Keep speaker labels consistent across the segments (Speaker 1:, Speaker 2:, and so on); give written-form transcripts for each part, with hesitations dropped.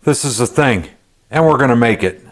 Speaker 1: This is the thing, and we're going to make it.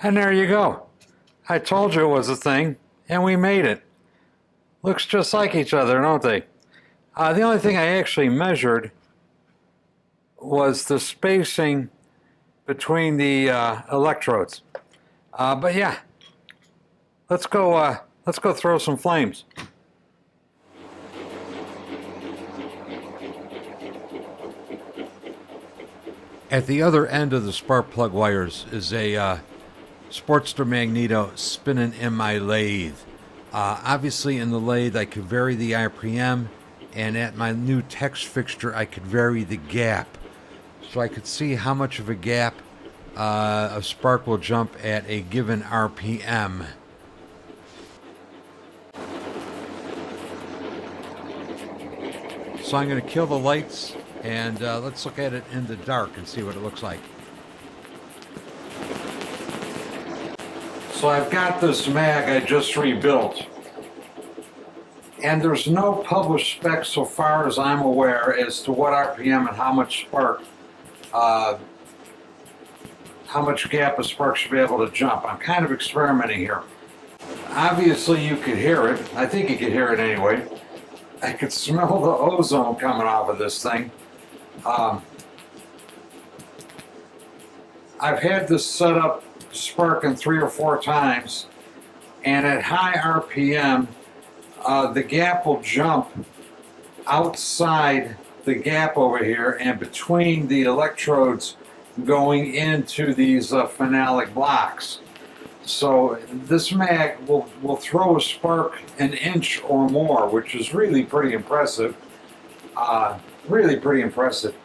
Speaker 1: And there you go. I told you it was a thing, and we made it. Looks just like each other, don't they? The only thing I actually measured was the spacing between the electrodes. But yeah, let's go throw some flames. At the other end of the spark plug wires is a Sportster magneto spinning in my lathe. Obviously in the lathe I could vary the RPM, and at my new text fixture I could vary the gap. So I could see how much of a gap a spark will jump at a given RPM. So I'm going to kill the lights and let's look at it in the dark and see what it looks like. So I've got this mag I just rebuilt, and there's no published specs so far as I'm aware as to what RPM and how much spark, how much gap a spark should be able to jump. I'm kind of experimenting here. Obviously you could hear it. I think you could hear it anyway. I could smell the ozone coming off of this thing. I've had this set up sparking 3 or 4 times, and at high RPM the gap will jump outside the gap over here and between the electrodes going into these phenolic blocks. So this mag will throw a spark an inch or more, which is really pretty impressive. Really pretty impressive.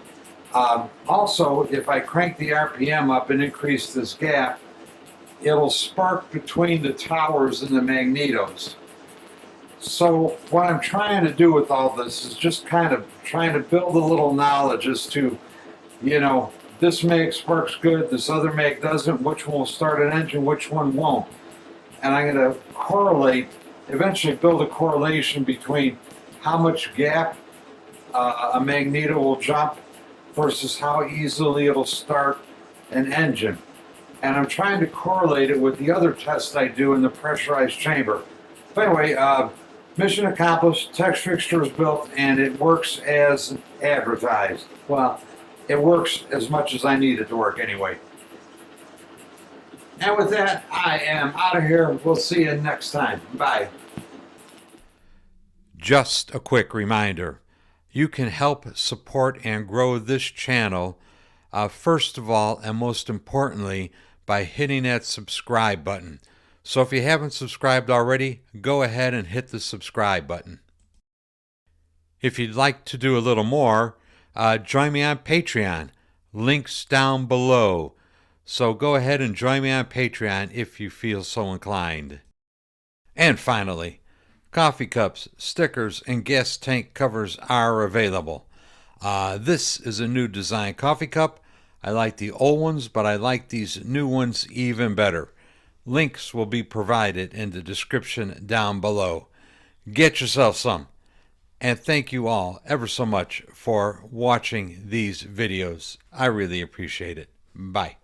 Speaker 1: Also, if I crank the RPM up and increase this gap, it'll spark between the towers and the magnetos. So what I'm trying to do with all this is just kind of trying to build a little knowledge as to, you know, this mag sparks good, this other mag doesn't, which one will start an engine, which one won't. And I'm going to correlate, eventually build a correlation between how much gap a magneto will jump versus how easily it'll start an engine. And I'm trying to correlate it with the other tests I do in the pressurized chamber. But anyway, mission accomplished, text fixture is built, and it works as advertised. Well, it works as much as I need it to work anyway. And with that, I am out of here. We'll see you next time. Bye. Just a quick reminder. You can help support and grow this channel, first of all and most importantly, by hitting that subscribe button. So if you haven't subscribed already, go ahead and hit the subscribe button. If you'd like to do a little more, join me on Patreon. Links down below. So go ahead and join me on Patreon if you feel so inclined. And finally, coffee cups, stickers, and gas tank covers are available. This is a new design coffee cup. I like the old ones, but I like these new ones even better. Links will be provided in the description down below. Get yourself some. And thank you all ever so much for watching these videos. I really appreciate it. Bye.